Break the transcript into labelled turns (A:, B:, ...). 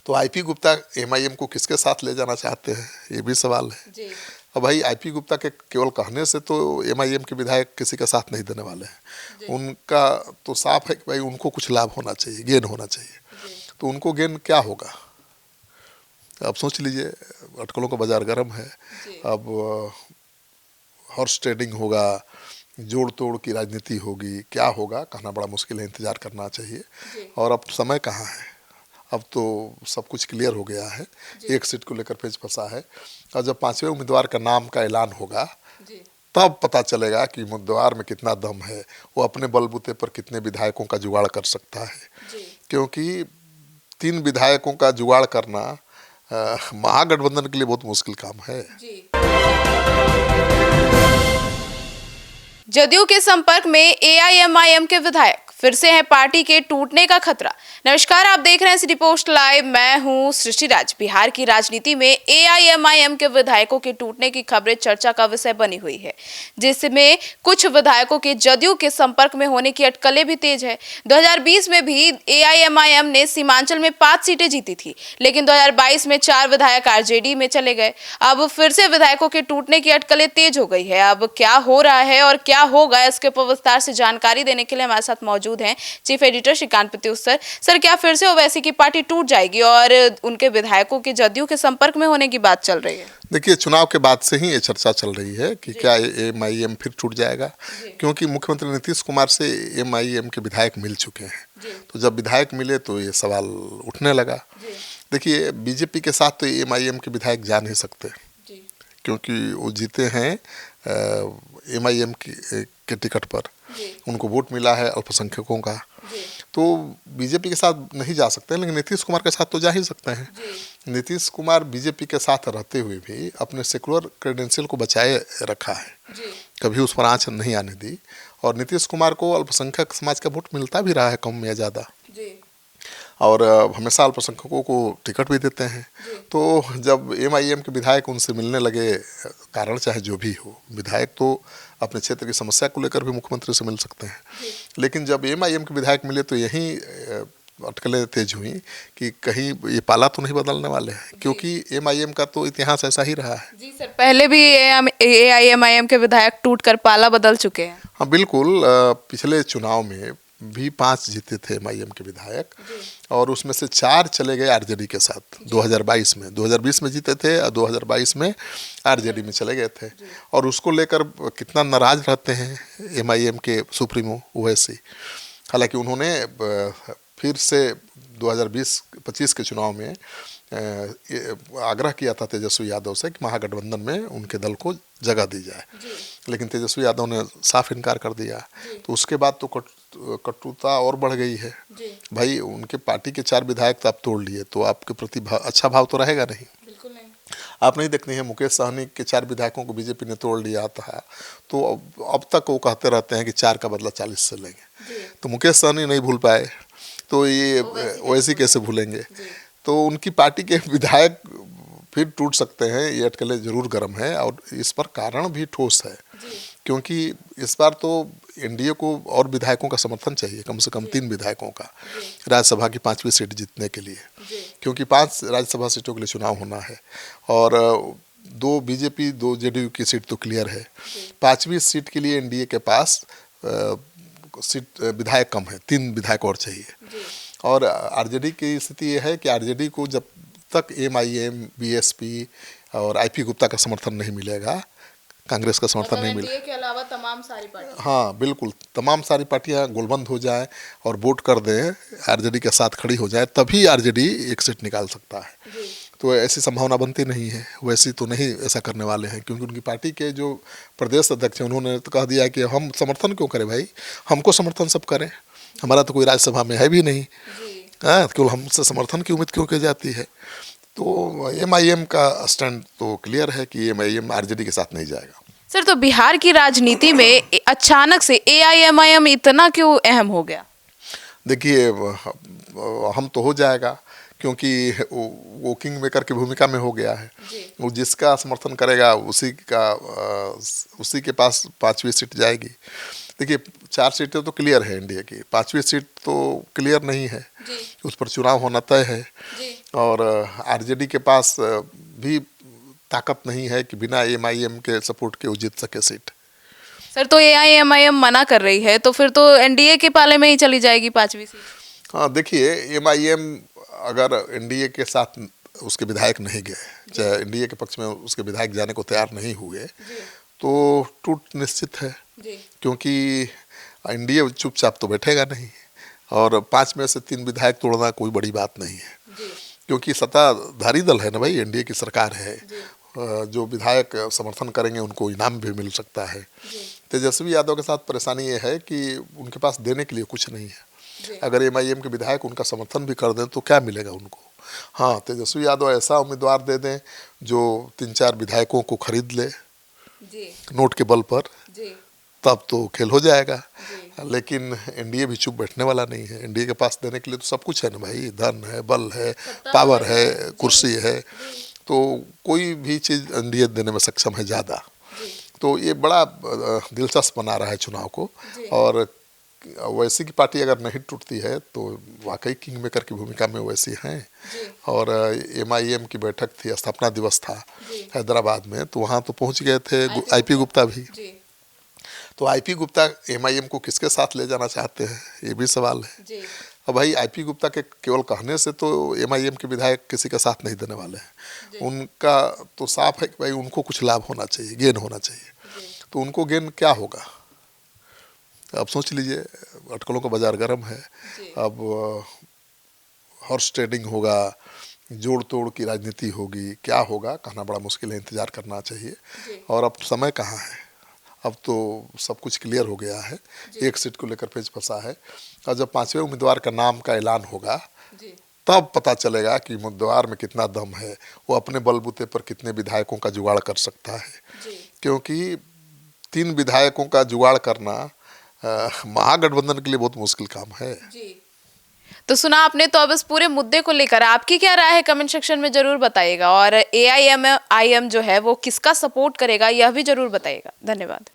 A: तो IP Gupta MIM को किसके साथ ले जाना चाहते हैं, ये भी सवाल है
B: जी।
A: अब भाई आईपी गुप्ता के केवल कहने से तो एमआईएम के विधायक किसी का साथ नहीं देने वाले हैं। उनका तो साफ है कि भाई उनको कुछ लाभ होना चाहिए, गेन होना चाहिए। तो उनको गेन क्या होगा, अब सोच लीजिए, अटकलों का बाजार गर्म है। अब हॉर्स ट्रेडिंग होगा, जोड़ तोड़ की राजनीति होगी, क्या होगा कहना बड़ा मुश्किल है, इंतजार करना चाहिए। और अब समय कहाँ है, अब तो सब कुछ क्लियर हो गया है, एक सीट को लेकर पेच फंसा है। और जब 5वें उम्मीदवार का नाम का ऐलान होगा तब पता चलेगा कि उम्मीदवार में कितना दम है, वो अपने बलबूते पर कितने विधायकों का जुगाड़ कर सकता है। क्योंकि 3 विधायकों का जुगाड़ करना महागठबंधन के लिए बहुत मुश्किल काम है।
B: जदयू के संपर्क में एआईएमआईएम के विधायक, फिर से है पार्टी के टूटने का खतरा। नमस्कार, आप देख रहे हैं सिटी पोस्ट लाइव, मैं हूं सृष्टि राज। बिहार की राजनीति में एआईएमआईएम के विधायकों के टूटने की खबरें चर्चा का विषय बनी हुई है, जिसमें कुछ विधायकों के जदयू के संपर्क में होने की अटकलें भी तेज है। 2020 में भी एआईएमआईएम ने सीमांचल में 5 सीटें जीती थी, लेकिन 2022 में 4 विधायक आरजेडी में चले गए। अब फिर से विधायकों के टूटने की अटकलें तेज हो गई है। अब क्या हो रहा है और क्या होगा, इसके ऊपर विस्तार से जानकारी देने के लिए हमारे साथ मौजूद हैं chief editor Shrikant Pratyush sir. Sir, क्या फिर से ओवैसी की पार्टी टूट जाएगी और उनके विधायकों के जदयू के संपर्क में होने की बात चल रही है?
A: देखिए, चुनाव के बाद से ही ये चर्चा चल रही है कि क्या एमआईएम फिर टूट जाएगा, क्योंकि मुख्यमंत्री नीतीश कुमार से एमआईएम के विधायक मिल चुके हैं। तो जब विधायक मिले तो ये सवाल उठने लगा। देखिए, बीजेपी के साथ तो एमआईएम के विधायक जा नहीं सकते, क्योंकि वो जीते हैं एमआईएम के टिकट पर, उनको वोट मिला है अल्पसंख्यकों का, तो बीजेपी के साथ नहीं जा सकते, लेकिन नीतीश कुमार के साथ तो जा ही सकते हैं। नीतीश कुमार बीजेपी के साथ रहते हुए भी अपने सेकुलर क्रेडेंशियल को बचाए रखा है, कभी उस पर आँच नहीं आने दी। और नीतीश कुमार को अल्पसंख्यक समाज का वोट मिलता भी रहा है, कम या ज़्यादा, और हमेशा अल्पसंख्यकों को टिकट भी देते हैं। तो जब एमआईएम के विधायक उनसे मिलने लगे, कारण चाहे जो भी हो, विधायक तो अपने क्षेत्र की समस्या को लेकर भी मुख्यमंत्री से मिल सकते हैं, लेकिन जब एमआईएम के विधायक मिले तो यही अटकलें तेज हुई कि कहीं ये पाला तो नहीं बदलने वाले हैं, क्योंकि एमआईएम का तो इतिहास ऐसा ही रहा है।
B: जी सर, पहले भी एआईएमआईएम के विधायक टूटकर पाला बदल चुके हैं।
A: हाँ बिल्कुल, पिछले चुनाव में भी 5 जीते थे एमआईएम के विधायक, और उसमें से 4 चले गए आरजेडी के साथ 2022 में। 2020 में जीते थे और 2022 में आरजेडी में चले गए थे, और उसको लेकर कितना नाराज रहते हैं एमआईएम के सुप्रीमो ओवैसी। हालांकि उन्होंने फिर से 2020-25 के चुनाव में आग्रह किया था तेजस्वी यादव से कि महागठबंधन में उनके दल को जगह दी जाए, लेकिन तेजस्वी यादव ने साफ इनकार कर दिया। तो उसके बाद तो कटुता और बढ़ गई है। भाई, उनके पार्टी के 4 विधायक तो आप तोड़ लिए, तो आपके प्रति अच्छा भाव तो रहेगा नहीं।
B: बिल्कुल नहीं।
A: आप नहीं देखते हैं, मुकेश सहनी के 4 विधायकों को बीजेपी ने तोड़ लिया था, तो अब तक वो कहते रहते हैं कि 4 का बदला 40 से लेंगे। तो मुकेश सहनी नहीं भूल पाए, तो ये ओवैसी कैसे भूलेंगे? तो उनकी पार्टी के विधायक फिर टूट सकते हैं, ये अटकलें जरूर गर्म है, और इस पर कारण भी ठोस है, क्योंकि इस बार तो एनडीए को और विधायकों का समर्थन चाहिए, कम से कम 3 विधायकों का, राज्यसभा की 5वीं सीट जीतने के लिए, क्योंकि 5 राज्यसभा सीटों के लिए चुनाव होना है, और 2 बीजेपी 2 जेडीयू की सीट तो क्लियर है। 5वीं सीट के लिए एनडीए के पास सीट विधायक कम है, 3 विधायक और चाहिए। और आरजेडी की स्थिति ये है कि आरजेडी को जब तक एमआईएम, बीएसपी और आईपी गुप्ता का समर्थन नहीं मिलेगा, कांग्रेस का समर्थन नहीं मिलेगा,
B: के अलावा तमाम सारी पार्टियां,
A: हाँ बिल्कुल, तमाम सारी पार्टियां गोलबंद हो जाए और वोट कर दें, आरजेडी के साथ खड़ी हो जाए, तभी आरजेडी एक सीट निकाल सकता है। तो ऐसी संभावना बनती नहीं है, वैसी तो नहीं ऐसा करने वाले हैं, क्योंकि उनकी पार्टी के जो प्रदेश अध्यक्ष हैं उन्होंने तो कह दिया कि हम समर्थन क्यों करें भाई, हमको समर्थन सब करें, हमारा तो कोई राज्यसभा में है भी नहीं, केवल हमसे समर्थन की उम्मीद क्यों की जाती है। तो एमआईएम का स्टैंड तो क्लियर है कि एमआईएम आरजेडी के साथ नहीं जाएगा।
B: सर, तो बिहार की राजनीति में अचानक से एआईएमआईएम इतना क्यों अहम हो गया?
A: देखिए, हम तो हो जाएगा, क्योंकि वो किंग मेकर की भूमिका में हो गया है। वो जिसका समर्थन करेगा उसी के पास 5वीं सीट जाएगी। देखिए 4 सीटें तो क्लियर है एनडीए की, 5वीं सीट तो क्लियर नहीं है, उस पर चुनाव होना तय है। और आरजेडी के पास भी ताकत नहीं है कि बिना एमआईएम के सपोर्ट के वो जीत सके सीट।
B: सर तो एआईएमआईएम मना कर रही है, तो फिर तो एनडीए के पाले में ही चली जाएगी 5वीं सीट।
A: हाँ देखिए, एमआईएम अगर एनडीए के साथ उसके विधायक नहीं गए, चाहे एनडीए के पक्ष में उसके विधायक जाने को तैयार नहीं हुए, तो टूट निश्चित है। क्योंकि एनडीए चुपचाप तो बैठेगा नहीं, और 5 में से 3 विधायक तोड़ना कोई बड़ी बात नहीं है। क्योंकि सत्ताधारी दल है ना भाई, एनडीए की सरकार है, जो विधायक समर्थन करेंगे उनको इनाम भी मिल सकता है। तेजस्वी यादव के साथ परेशानी ये है कि उनके पास देने के लिए कुछ नहीं है। अगर एमआईएम के विधायक उनका समर्थन भी कर दें तो क्या मिलेगा उनको। हाँ, तेजस्वी यादव ऐसा उम्मीदवार दे दें जो 3-4 विधायकों को खरीद ले नोट के बल पर, तब तो खेल हो जाएगा। लेकिन एनडीए भी चुप बैठने वाला नहीं है। एनडीए के पास देने के लिए तो सब कुछ है ना भाई, धन है, बल है, पावर है, कुर्सी है, तो कोई भी चीज़ एनडीए देने में सक्षम है ज़्यादा। तो ये बड़ा दिलचस्प बना रहा है चुनाव को। और वैसी की पार्टी अगर नहीं टूटती है तो वाकई किंग मेकर की भूमिका में वैसी हैं। और एमआईएम की बैठक थी, स्थापना दिवस था हैदराबाद में, तो वहाँ तो पहुँच गए थे आईपी गुप्ता भी। तो आईपी गुप्ता एमआईएम को किसके साथ ले जाना चाहते हैं, ये भी सवाल है। अब भाई आईपी गुप्ता के केवल कहने से तो एमआईएम के विधायक किसी का साथ नहीं देने वाले हैं। उनका तो साफ है कि भाई उनको कुछ लाभ होना चाहिए, गेन होना चाहिए। तो उनको गेन क्या होगा, अब सोच लीजिए। अटकलों का बाजार गर्म है। अब हॉर्स ट्रेडिंग होगा, जोड़ तोड़ की राजनीति होगी, क्या होगा कहना बड़ा मुश्किल है, इंतजार करना चाहिए। और अब समय कहाँ है, अब तो सब कुछ क्लियर हो गया है। एक सीट को लेकर पेच फंसा है, और जब 5वें उम्मीदवार का नाम का ऐलान होगा तब पता चलेगा कि उम्मीदवार में कितना दम है, वो अपने बलबूते पर कितने विधायकों का जुगाड़ कर सकता है। क्योंकि 3 विधायकों का जुगाड़ करना महागठबंधन के लिए बहुत मुश्किल काम है।
B: तो सुना आपने। तो अब इस पूरे मुद्दे को लेकर आपकी क्या राय है, कमेंट सेक्शन में जरूर बताइएगा। और एआईएमआईएम जो है वो किसका सपोर्ट करेगा यह भी जरूर बताइएगा। धन्यवाद।